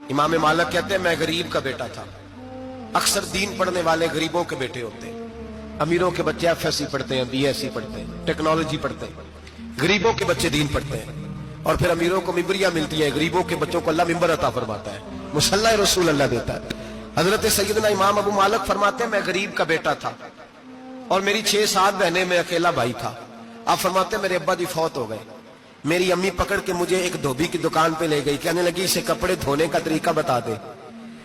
इमाम मालिक कहते हैं मैं गरीब का बेटा था। अक्सर दीन पढ़ने वाले गरीबों के बेटे होते हैं। अमीरों के बच्चे एफएससी पढ़ते हैं, बीएससी पढ़ते हैं, टेक्नोलॉजी पढ़ते हैं। गरीबों के बच्चे दीन पढ़ते हैं और फिर अमीरों को मिंबरियां मिलती है। गरीबों के बच्चों को अल्लाह मिंबर अता फरमाता है, मुसल्ला रसूल अल्लाह देता है। हजरत सैयदना इमाम अबू मालिक फरमाते हैं मैं गरीब का बेटा था और मेरी 6-7 बहनें, मैं अकेला भाई था। आप फरमाते हैं मेरे अब्बा जी फौत हो गए। मेरी अम्मी पकड़ के मुझे एक धोबी की दुकान पे ले गई, कहने लगी इसे कपड़े धोने का तरीका बता दे,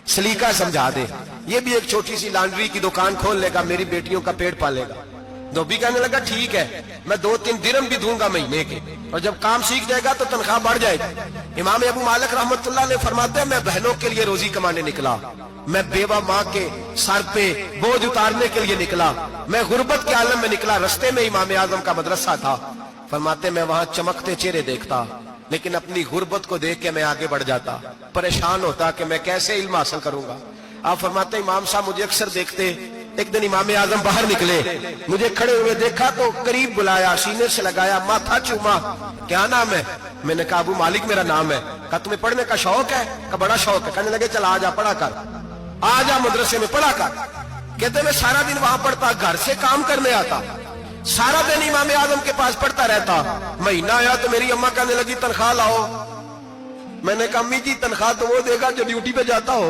सलीका समझा दे, ये भी एक छोटी सी लॉन्ड्री की दुकान खोल लेगा, मेरी बेटियों का पेट पालेगा। धोबी कहने लगा ठीक है, मैं 2-3 दिरहम भी दूंगा महीने के, और जब काम सीख जाएगा तो तनख्वाह बढ़ जाएगी। इमाम अबू मालिक रहमतुल्लाह ने फरमाते हैं मैं बहनों के लिए रोजी कमाने निकला, मैं बेवा माँ के सर पे बोझ उतारने के लिए निकला, मैं गुर्बत के आलम में निकला। रस्ते में इमाम आजम का मदरसा था। फरमाते मैं वहां चमकते चेहरे देखता, लेकिन अपनी गुर्बत को देख के मैं आगे बढ़ जाता, परेशान होता कि मैं कैसे इल्म हासिल करूंगा। आप फरमाते इमाम साहब मुझे अक्सर देखते। एक दिन इमाम आजम बाहर निकले, मुझे खड़े हुए देखा तो करीब बुलाया, सीने से लगाया, माथा चूमा। क्या नाम है? मैंने कहा अबू मालिक मेरा नाम है। कहा तुम्हें पढ़ने का शौक है? कहा बड़ा शौक है। कहने लगे चल आ जा पढ़ा कर, आ जा मदरसे में पढ़ा कर। कहते मैं सारा दिन वहां पढ़ता, घर से काम करने आता, सारा दिन इमाम आजम के पास पढ़ता रहता। महीना आया तो मेरी अम्मा कहने लगी तनख्वाह लाओ। मैंने कहा अम्मी जी तनख्वाह तो वो देगा जो ड्यूटी पे जाता हो,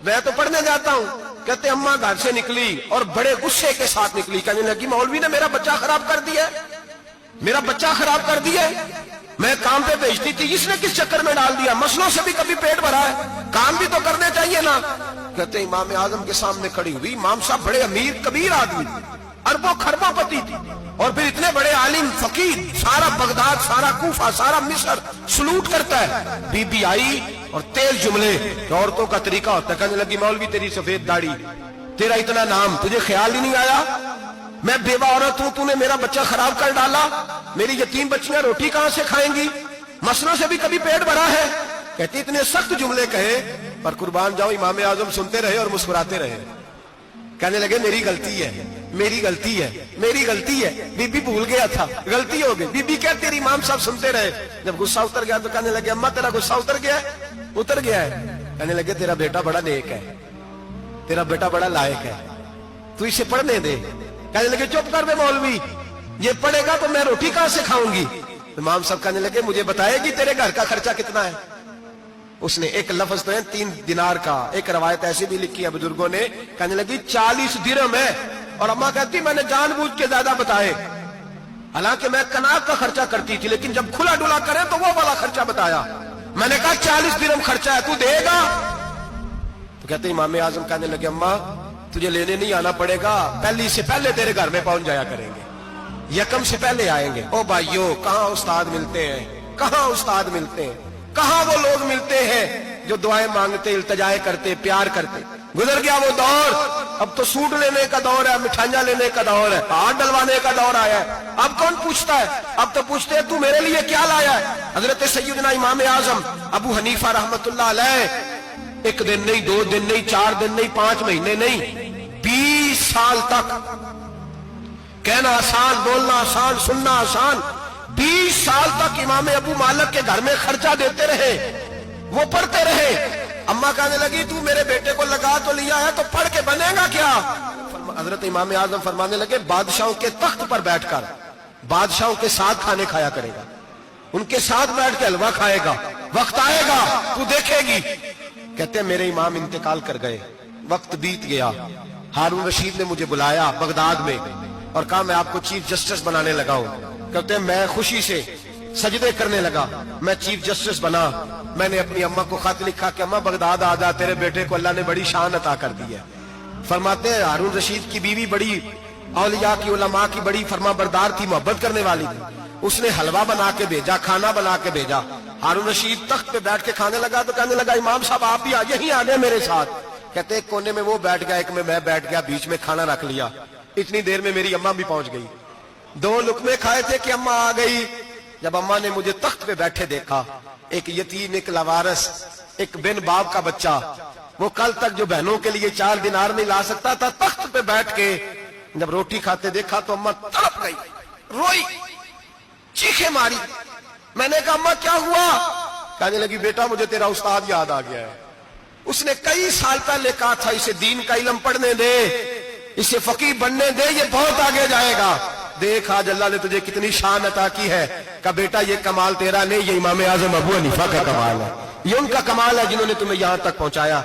मैं तो पढ़ने जाता हूँ। कहते अम्मा घर से निकली और बड़े गुस्से के साथ निकली, कहने लगी मौलवी ने मेरा बच्चा खराब कर दिया, मेरा बच्चा खराब कर दिया। मैं काम पे भेजती थी, इसने किस चक्कर में डाल दिया? मसलों से भी कभी पेट भरा है, काम भी तो करने चाहिए ना। कहते इमाम आजम के सामने खड़ी हुई। इमाम साहब बड़े अमीर कबीर आदमी, अरबों खरबोपति थी, और फिर इतने बड़े आलिम फकीर, सारा बगदाद, सारा कूफा, सारा मिस्र सलूट करता है। बीबी आई और तेज जुमले, औरतों का तरीका होता है। कहने लगी मौलवी तेरी सफेद दाढ़ी, तेरा इतना नाम, तुझे ख्याल ही नहीं आया? मैं बेवा औरत हूं, तूने मेरा बच्चा खराब कर डाला, मेरी यतीम बच्चियां रोटी कहां से खाएंगी? मसलों से भी कभी पेट भरा है? कहती इतने सख्त जुमले कहे, पर कुर्बान जाओ इमाम आजम सुनते रहे और मुस्कुराते रहे। कहने लगे मेरी गलती है, मेरी गलती है, मेरी गलती है, बीबी भूल गया था, गलती हो गई। बीबी क्या तेरी इमाम साहब सुनते रहे। जब गुस्सा उतर गया तो कहने लगे अम्मा तेरा गुस्सा उतर गया है? उतर गया है। कहने लगे तेरा बेटा बड़ा नेक है, तेरा बेटा बड़ा लायक है, तू इसे पढ़ने दे। कहने लगे चुप कर बे मौलवी, ये पढ़ेगा तो मैं रोटी कहां से खाऊंगी? इमाम साहब कहने लगे मुझे बताएगी तेरे घर का खर्चा कितना है? उसने एक लफ्ज तो है 3 दिनार का, एक रवायत ऐसी भी लिखी है बुजुर्गों ने, कहने लगी 40 दिरहम है। और अम्मा कहती मैंने जानबूझ के ज्यादा बताए, हालांकि मैं कनाक का खर्चा करती थी, लेकिन जब खुला डुला करे तो वो वाला खर्चा बताया। मैंने कहा 40 दिरहम खर्चा है, तू देगा? तो कहते इमाम आजम कहने लगे अम्मा तुझे लेने नहीं आना पड़ेगा, पहली से पहले तेरे घर में पहुंच जाया करेंगे, यकम से पहले आएंगे। ओ भाइयों कहां उस्ताद मिलते हैं, कहां उस्ताद मिलते हैं, कहां वो लोग मिलते हैं जो दुआएं मांगते, इल्तिजाएं करते, प्यार करते। गुजर गया वो दौर, अब तो सूट लेने का दौर है, मिठाइयां लेने का दौर है, हाथ डलवाने का दौर आया है। अब कौन पूछता है? अब तो पूछते हैं तू मेरे लिए क्या लाया है? हजरत सैयदना इमाम आजम अबू हनीफा रहमतुल्लाह अलैह 1 दिन नहीं, 2 दिन नहीं, 4 दिन नहीं, 5 महीने नहीं, 20 साल तक, कहना आसान, बोलना आसान, सुनना आसान, 20 साल तक इमाम अबू मालिक के घर में खर्चा देते रहे, वो पढ़ते रहे। अम्मा कहने लगी तू मेरे बेटे को लगा तो लिया है, तो पढ़ के बनेगा क्या? हजरत इमाम आजम फरमाने लगे बादशाहों के तख्त पर बैठकर बादशाहों के साथ खाने खाया करेगा, उनके साथ बैठ के हलवा खाएगा, वक्त आएगा तू देखेगी। कहते मेरे इमाम इंतकाल कर गए, वक्त बीत गया। हारून रशीद ने मुझे बुलाया बगदाद में और कहा मैं आपको चीफ जस्टिस बनाने लगा हूं। कहते मैं खुशी से सजदे करने लगा, मैं चीफ जस्टिस बना। मैंने अपनी अम्मा को खत लिखा कि अम्मा बगदाद आ जा, तेरे बेटे को अल्लाह ने बड़ी शान अता कर दी है। फरमाते हैं हारून रशीद की बीवी बड़ी औलिया की, उलमा की बड़ी फरमा बरदार थी, मोहब्बत करने वाली थी। उसने हलवा बना के भेजा, खाना बना के भेजा। हारून रशीद तख्त पे बैठ के खाने लगा तो कहने लगा इमाम साहब आप भी यहीं आ गए मेरे साथ। कहते एक कोने में वो बैठ गया, एक में मैं बैठ गया, बीच में खाना रख लिया। इतनी देर में मेरी अम्मा भी पहुंच गई। 2 लुकमे खाए थे कि अम्मा आ गई। जब अम्मा ने मुझे तख्त पे बैठे देखा, एक यतीम, एक लवारस, एक बिन बाप का बच्चा, वो कल तक जो बहनों के लिए 4 दिनार नहीं ला सकता था, तख्त पे बैठ के जब रोटी खाते देखा तो अम्मा तड़प गई, रोई, चीखें मारी। मैंने कहा अम्मा क्या हुआ? कहने लगी बेटा मुझे तेरा उस्ताद याद आ गया है, اس نے کئی سال پہلے کہا تھا اسے دین کا علم پڑھنے دے، اسے فقیہ بننے دے، یہ بہت آگے جائے گا۔ دیکھ آج اللہ نے تجھے کتنی شان عطا کی ہے کہ بیٹا یہ کمال تیرا نہیں، یہ امام اعظم ابو حنیفہ کا کمال ہے، یہ ان کا کمال ہے جنہوں نے تمہیں یہاں تک پہنچایا۔